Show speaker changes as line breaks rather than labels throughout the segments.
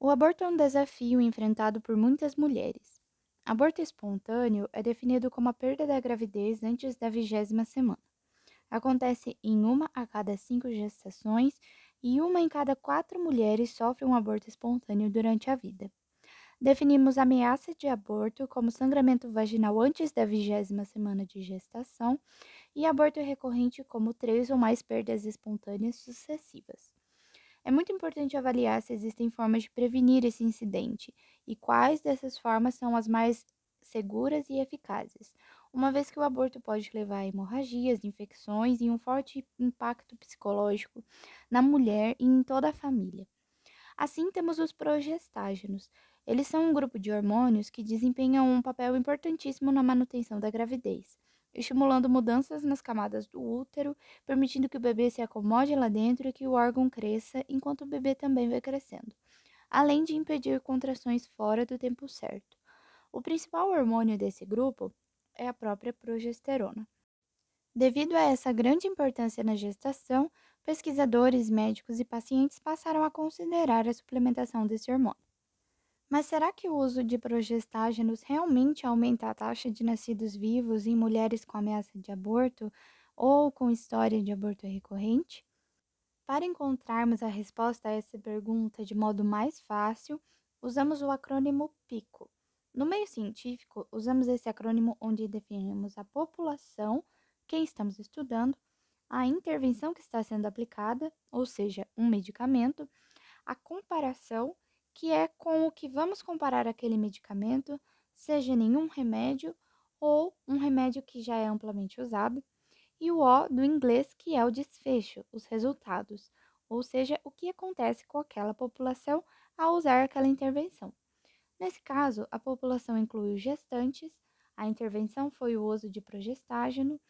O aborto é um desafio enfrentado por muitas mulheres. Aborto espontâneo é definido como a perda da gravidez antes da 20ª semana. Acontece em uma a cada 5 gestações e uma em cada 4 mulheres sofre um aborto espontâneo durante a vida. Definimos ameaça de aborto como sangramento vaginal antes da 20ª semana de gestação e aborto recorrente como 3 ou mais perdas espontâneas sucessivas. É muito importante avaliar se existem formas de prevenir esse incidente e quais dessas formas são as mais seguras e eficazes, uma vez que o aborto pode levar a hemorragias, infecções e um forte impacto psicológico na mulher e em toda a família. Assim, temos os progestágenos. Eles são um grupo de hormônios que desempenham um papel importantíssimo na manutenção da gravidez, estimulando mudanças nas camadas do útero, permitindo que o bebê se acomode lá dentro e que o órgão cresça enquanto o bebê também vai crescendo, além de impedir contrações fora do tempo certo. O principal hormônio desse grupo é a própria progesterona. Devido a essa grande importância na gestação, pesquisadores, médicos e pacientes passaram a considerar a suplementação desse hormônio. Mas será que o uso de progestágenos realmente aumenta a taxa de nascidos vivos em mulheres com ameaça de aborto ou com história de aborto recorrente? Para encontrarmos a resposta a essa pergunta de modo mais fácil, usamos o acrônimo PICO. No meio científico, usamos esse acrônimo onde definimos a população, quem estamos estudando, a intervenção que está sendo aplicada, ou seja, um medicamento, a comparação, que é com o que vamos comparar aquele medicamento, seja nenhum remédio ou um remédio que já é amplamente usado, e o O do inglês, que é o desfecho, os resultados, ou seja, o que acontece com aquela população ao usar aquela intervenção. Nesse caso, a população inclui os gestantes, a intervenção foi o uso de progestágeno,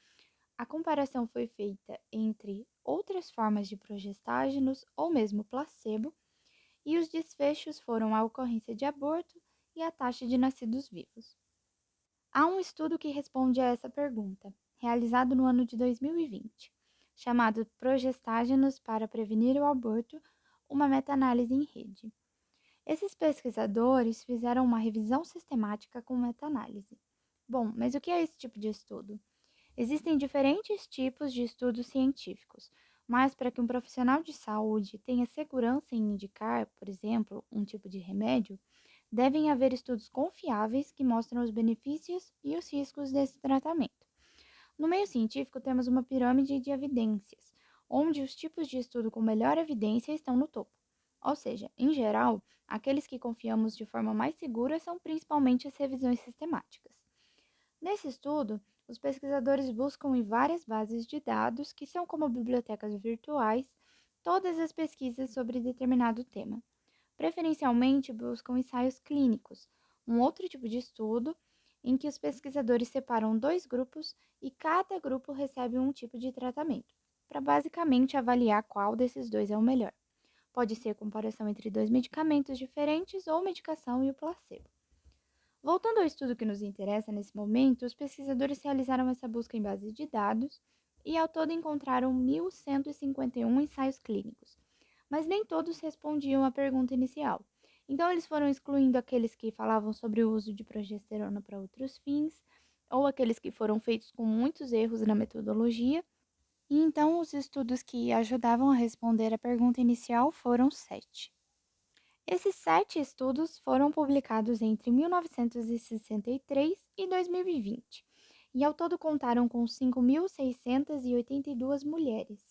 a comparação foi feita entre outras formas de progestágenos ou mesmo placebo, e os desfechos foram a ocorrência de aborto e a taxa de nascidos vivos. Há um estudo que responde a essa pergunta, realizado no ano de 2020, chamado Progestágenos para Prevenir o Aborto, uma meta-análise em rede. Esses pesquisadores fizeram uma revisão sistemática com meta-análise. Bom, mas o que é esse tipo de estudo? Existem diferentes tipos de estudos científicos, mas para que um profissional de saúde tenha segurança em indicar, por exemplo, um tipo de remédio, devem haver estudos confiáveis que mostram os benefícios e os riscos desse tratamento. No meio científico, temos uma pirâmide de evidências, onde os tipos de estudo com melhor evidência estão no topo. Ou seja, em geral, aqueles que confiamos de forma mais segura são principalmente as revisões sistemáticas. Nesse estudo, os pesquisadores buscam em várias bases de dados, que são como bibliotecas virtuais, todas as pesquisas sobre determinado tema. Preferencialmente buscam ensaios clínicos, um outro tipo de estudo em que os pesquisadores separam dois grupos e cada grupo recebe um tipo de tratamento, para basicamente avaliar qual desses dois é o melhor. Pode ser comparação entre dois medicamentos diferentes ou medicação e o placebo. Voltando ao estudo que nos interessa nesse momento, os pesquisadores realizaram essa busca em base de dados e ao todo encontraram 1.151 ensaios clínicos, mas nem todos respondiam à pergunta inicial. Então, eles foram excluindo aqueles que falavam sobre o uso de progesterona para outros fins, ou aqueles que foram feitos com muitos erros na metodologia, e então os estudos que ajudavam a responder à pergunta inicial foram 7. Esses 7 estudos foram publicados entre 1963 e 2020, e ao todo contaram com 5.682 mulheres.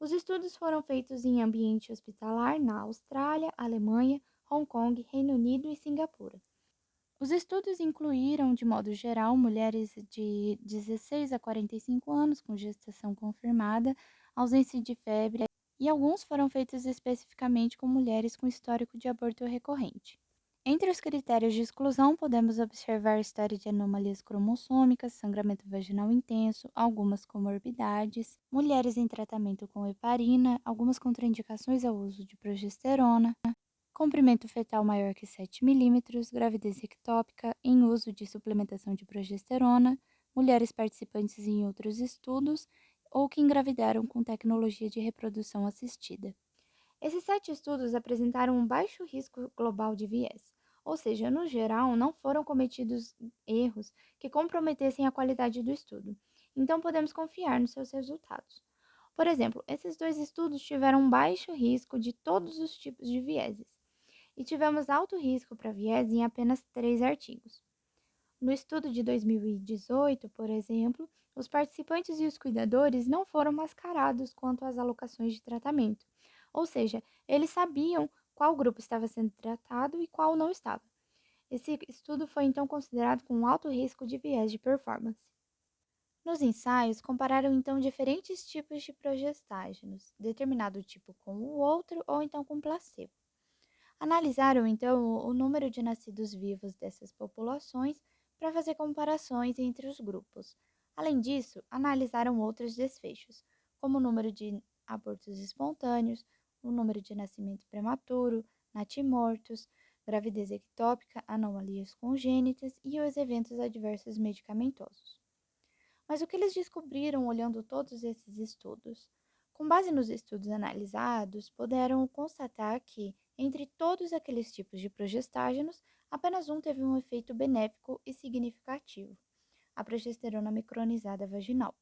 Os estudos foram feitos em ambiente hospitalar na Austrália, Alemanha, Hong Kong, Reino Unido e Singapura. Os estudos incluíram, de modo geral, mulheres de 16 a 45 anos com gestação confirmada, ausência de febre, e alguns foram feitos especificamente com mulheres com histórico de aborto recorrente. Entre os critérios de exclusão, podemos observar história de anomalias cromossômicas, sangramento vaginal intenso, algumas comorbidades, mulheres em tratamento com heparina, algumas contraindicações ao uso de progesterona, comprimento fetal maior que 7 milímetros, gravidez ectópica, em uso de suplementação de progesterona, mulheres participantes em outros estudos ou que engravidaram com tecnologia de reprodução assistida. Esses 7 estudos apresentaram um baixo risco global de viés, ou seja, no geral, não foram cometidos erros que comprometessem a qualidade do estudo, então podemos confiar nos seus resultados. Por exemplo, esses dois estudos tiveram um baixo risco de todos os tipos de vieses, e tivemos alto risco para viés em apenas 3 artigos. No estudo de 2018, por exemplo, os participantes e os cuidadores não foram mascarados quanto às alocações de tratamento, ou seja, eles sabiam qual grupo estava sendo tratado e qual não estava. Esse estudo foi então considerado com um alto risco de viés de performance. Nos ensaios, compararam então diferentes tipos de progestágenos, determinado tipo com o outro ou então com placebo. Analisaram então o número de nascidos vivos dessas populações para fazer comparações entre os grupos. Além disso, analisaram outros desfechos, como o número de abortos espontâneos, o número de nascimento prematuro, natimortos, gravidez ectópica, anomalias congênitas e os eventos adversos medicamentosos. Mas o que eles descobriram olhando todos esses estudos? Com base nos estudos analisados, puderam constatar que, entre todos aqueles tipos de progestágenos, apenas um teve um efeito benéfico e significativo, a progesterona micronizada vaginal.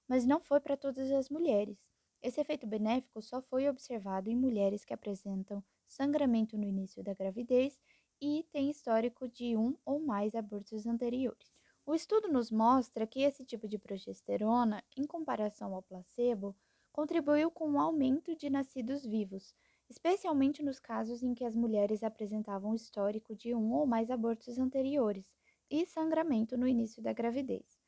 Mas não foi para todas as mulheres. Esse efeito benéfico só foi observado em mulheres que apresentam sangramento no início da gravidez e têm histórico de um ou mais abortos anteriores. O estudo nos mostra que esse tipo de progesterona, em comparação ao placebo, contribuiu com o aumento de nascidos vivos, especialmente nos casos em que as mulheres apresentavam histórico de um ou mais abortos anteriores e sangramento no início da gravidez.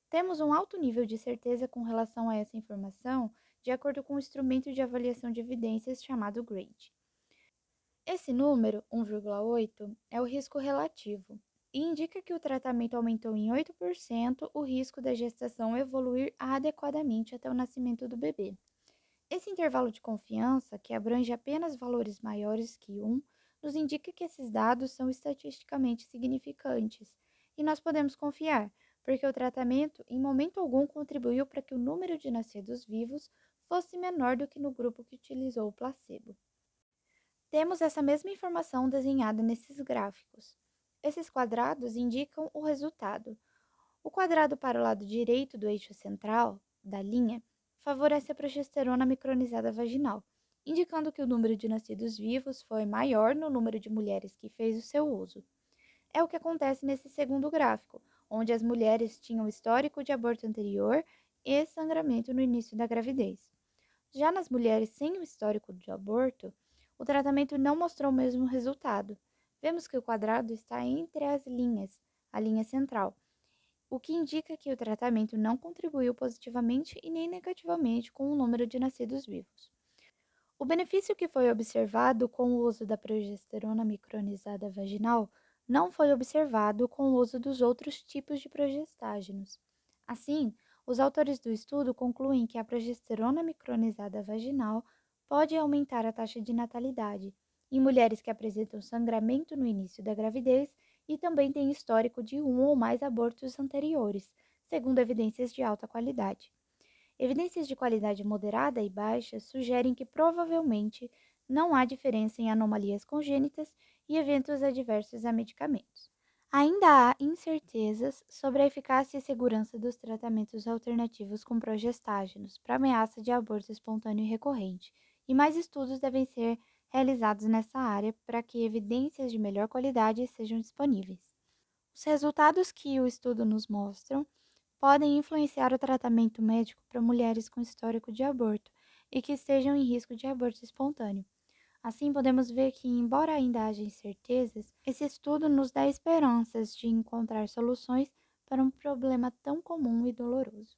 Temos um alto nível de certeza com relação a essa informação, de acordo com o instrumento de avaliação de evidências chamado GRADE. Esse número, 1,8, é o risco relativo e indica que o tratamento aumentou em 8% o risco da gestação evoluir adequadamente até o nascimento do bebê. Esse intervalo de confiança, que abrange apenas valores maiores que 1, nos indica que esses dados são estatisticamente significantes e nós podemos confiar, porque o tratamento em momento algum contribuiu para que o número de nascidos vivos fosse menor do que no grupo que utilizou o placebo. Temos essa mesma informação desenhada nesses gráficos. Esses quadrados indicam o resultado. O quadrado para o lado direito do eixo central da linha favorece a progesterona micronizada vaginal, indicando que o número de nascidos vivos foi maior no número de mulheres que fez o seu uso. É o que acontece nesse segundo gráfico, onde as mulheres tinham histórico de aborto anterior e sangramento no início da gravidez. Já nas mulheres sem o histórico de aborto, o tratamento não mostrou o mesmo resultado. Vemos que o quadrado está entre as linhas, a linha central, o que indica que o tratamento não contribuiu positivamente e nem negativamente com o número de nascidos vivos. O benefício que foi observado com o uso da progesterona micronizada vaginal não foi observado com o uso dos outros tipos de progestágenos. Assim, os autores do estudo concluem que a progesterona micronizada vaginal pode aumentar a taxa de natalidade em mulheres que apresentam sangramento no início da gravidez e também têm histórico de um ou mais abortos anteriores, segundo evidências de alta qualidade. Evidências de qualidade moderada e baixa sugerem que provavelmente não há diferença em anomalias congênitas e eventos adversos a medicamentos. Ainda há incertezas sobre a eficácia e segurança dos tratamentos alternativos com progestágenos para ameaça de aborto espontâneo recorrente, e mais estudos devem ser realizados nessa área para que evidências de melhor qualidade sejam disponíveis. Os resultados que o estudo nos mostram podem influenciar o tratamento médico para mulheres com histórico de aborto e que estejam em risco de aborto espontâneo. Assim, podemos ver que, embora ainda haja incertezas, esse estudo nos dá esperanças de encontrar soluções para um problema tão comum e doloroso.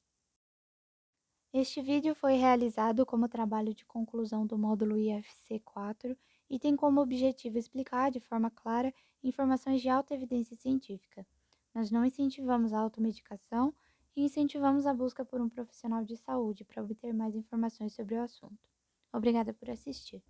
Este vídeo foi realizado como trabalho de conclusão do módulo IFC 4 e tem como objetivo explicar de forma clara informações de alta evidência científica. Nós não incentivamos a automedicação e incentivamos a busca por um profissional de saúde para obter mais informações sobre o assunto. Obrigada por assistir.